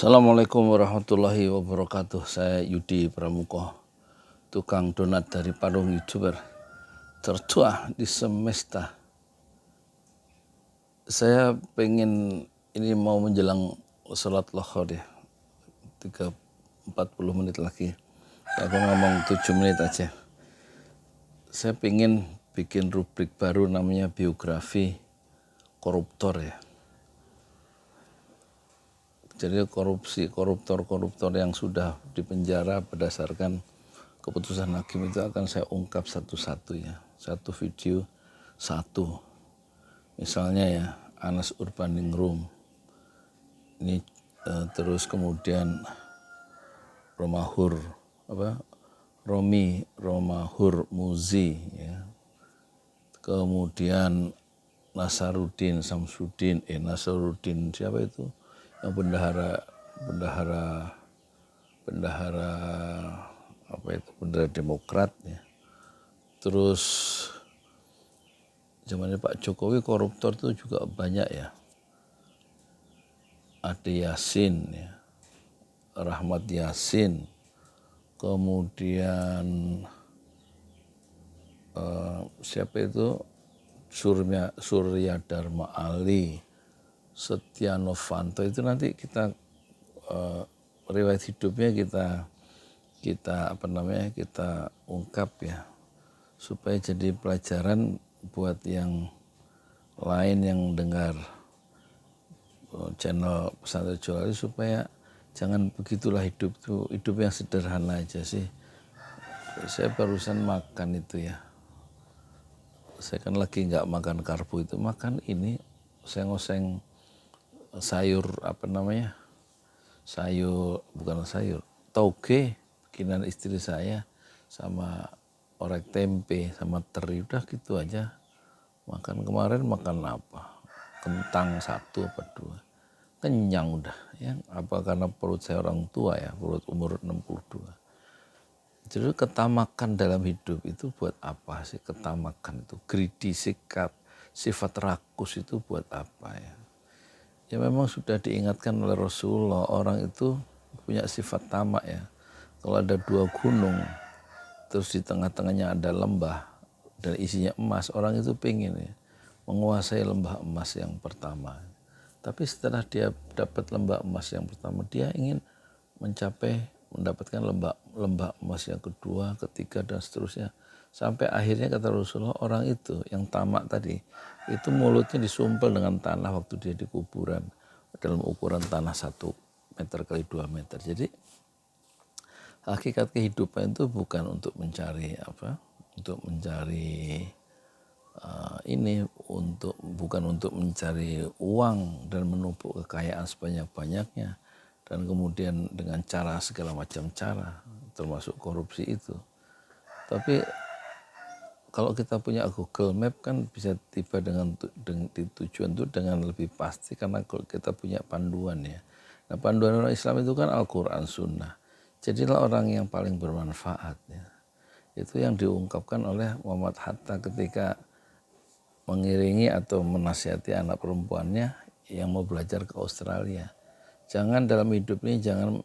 Assalamualaikum warahmatullahi wabarakatuh. Saya Yudi Pramuko, tukang donat dari Padang, YouTuber tertua di semesta. Saya pengen ini mau menjelang sholat lohor ya, 40 menit lagi. Aku ngomong 7 menit aja. Saya pengen bikin rubrik baru namanya biografi koruptor ya. Jadi koruptor yang sudah dipenjara berdasarkan keputusan hakim itu akan saya ungkap satu-satu ya. Satu video, satu. Misalnya ya, Anas Urbaningrum. Ini terus kemudian Romi Romahur Muzi ya. Kemudian Nasaruddin siapa itu? Yang bendahara Demokrat ya. Terus zamannya Pak Jokowi koruptor itu juga banyak ya. Ade Yasin ya, Rahmat Yasin, kemudian siapa itu Surya Dharma Ali, Setia Novanto. Itu nanti kita riwayat hidupnya kita ungkap ya, supaya jadi pelajaran buat yang lain yang dengar channel Pesantren Jolali, supaya jangan begitulah hidup yang sederhana aja sih. Saya barusan makan itu ya, saya kan lagi nggak makan karbo, itu makan ini oseng-oseng sayur tauge bikinan istri saya, sama orek tempe sama teri, udah gitu aja makan. Kemarin makan apa, kentang 1 atau 2, kenyang udah ya. Apa karena perut saya orang tua ya, perut umur 62. Jadi ketamakan dalam hidup itu buat apa sih? Ketamakan itu greedy, sifat rakus itu buat apa ya? Ya memang sudah diingatkan oleh Rasulullah, orang itu punya sifat tamak ya. Kalau ada 2 gunung, terus di tengah-tengahnya ada lembah dan isinya emas, orang itu pengen ya menguasai lembah emas yang pertama. Tapi setelah dia dapat lembah emas yang pertama, dia ingin mendapatkan lembah emas yang kedua, ketiga, dan seterusnya. Sampai akhirnya kata Rasulullah, orang itu yang tamak tadi, itu mulutnya disumpel dengan tanah waktu dia di kuburan, dalam ukuran tanah 1 meter kali 2 meter. Jadi hakikat kehidupan itu bukan untuk mencari bukan untuk mencari uang dan menumpuk kekayaan sebanyak-banyaknya dan kemudian dengan cara segala macam cara, termasuk korupsi itu. Tapi kalau kita punya Google Map kan bisa tiba dengan tujuan itu dengan lebih pasti, karena kalau kita punya panduan ya. Nah, panduan orang Islam itu kan Al-Quran, Sunnah. Jadilah orang yang paling bermanfaat ya. Itu yang diungkapkan oleh Muhammad Hatta ketika mengiringi atau menasihati anak perempuannya yang mau belajar ke Australia. Jangan dalam hidup ini jangan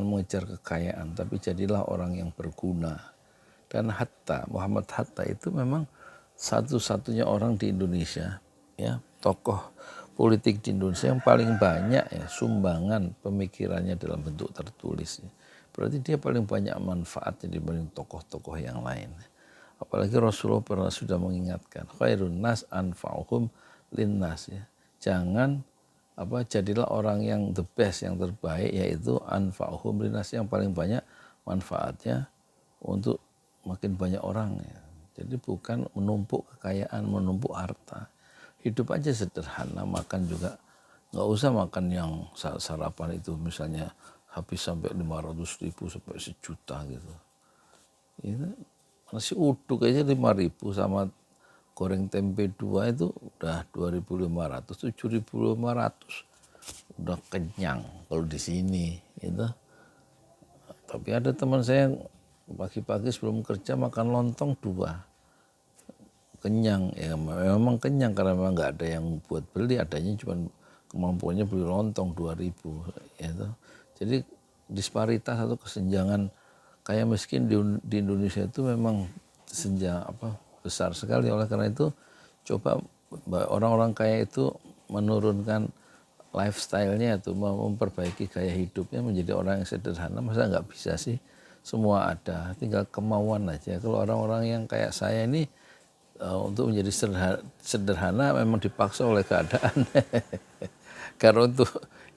mengejar kekayaan, tapi jadilah orang yang berguna. Dan Muhammad Hatta itu memang satu-satunya orang di Indonesia ya, tokoh politik di Indonesia yang paling banyak ya sumbangan pemikirannya dalam bentuk tertulis. Berarti dia paling banyak manfaatnya dibanding tokoh-tokoh yang lain. Apalagi Rasulullah sudah mengingatkan, khairun nas anfa'uhum linnas ya. Jadilah orang yang the best, yang terbaik, yaitu anfa'uhum linnas, yang paling banyak manfaatnya untuk makin banyak orang ya. Jadi bukan menumpuk kekayaan, menumpuk harta. Hidup aja sederhana, makan juga nggak usah makan yang sarapan itu misalnya habis sampai 500.000 sampai 1 juta gitu. Itu nasi uduk aja 5.000 sama goreng tempe 2 itu udah 2.500, 7.500 udah kenyang kalau di sini gitu. Tapi ada teman saya pagi-pagi sebelum kerja makan lontong 2, kenyang ya. Memang kenyang karena memang nggak ada yang buat beli, adanya cuma kemampuannya beli lontong 2.000 ya toh. Jadi disparitas atau kesenjangan kaya miskin di Indonesia itu memang besar sekali. Oleh karena itu coba orang-orang kaya itu menurunkan lifestyle-nya itu memperbaiki gaya hidupnya menjadi orang yang sederhana. Masa nggak bisa sih? Semua ada, tinggal kemauan aja. Kalau orang-orang yang kayak saya ini untuk menjadi sederhana memang dipaksa oleh keadaan. Karena untuk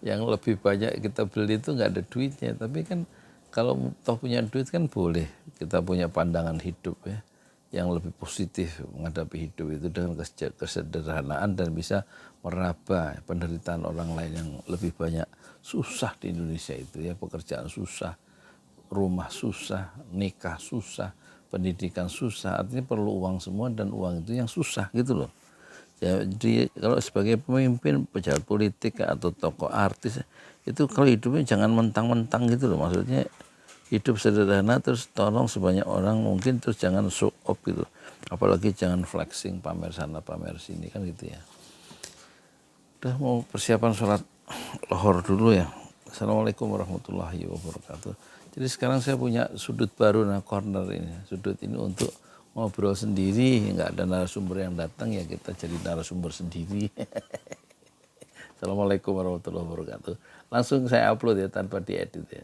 yang lebih banyak kita beli itu nggak ada duitnya. Tapi kan kalau toh punya duit kan boleh kita punya pandangan hidup ya yang lebih positif menghadapi hidup itu dengan kesederhanaan dan bisa meraba penderitaan orang lain yang lebih banyak susah di Indonesia itu ya, pekerjaan susah, rumah susah, nikah susah, pendidikan susah, artinya perlu uang semua dan uang itu yang susah gitu loh. Jadi kalau sebagai pemimpin, pejabat politik atau tokoh artis itu kalau hidupnya jangan mentang-mentang gitu loh, maksudnya hidup sederhana terus tolong sebanyak orang mungkin, terus jangan show off gitu, apalagi jangan flexing pamer sana pamer sini kan gitu ya. Udah mau persiapan sholat lohor dulu ya. Assalamualaikum warahmatullahi wabarakatuh. Jadi sekarang saya punya sudut baru, nah corner ini, sudut ini untuk ngobrol sendiri, nggak ada narasumber yang datang ya kita jadi narasumber sendiri. Assalamualaikum warahmatullahi wabarakatuh. Langsung saya upload ya tanpa diedit ya.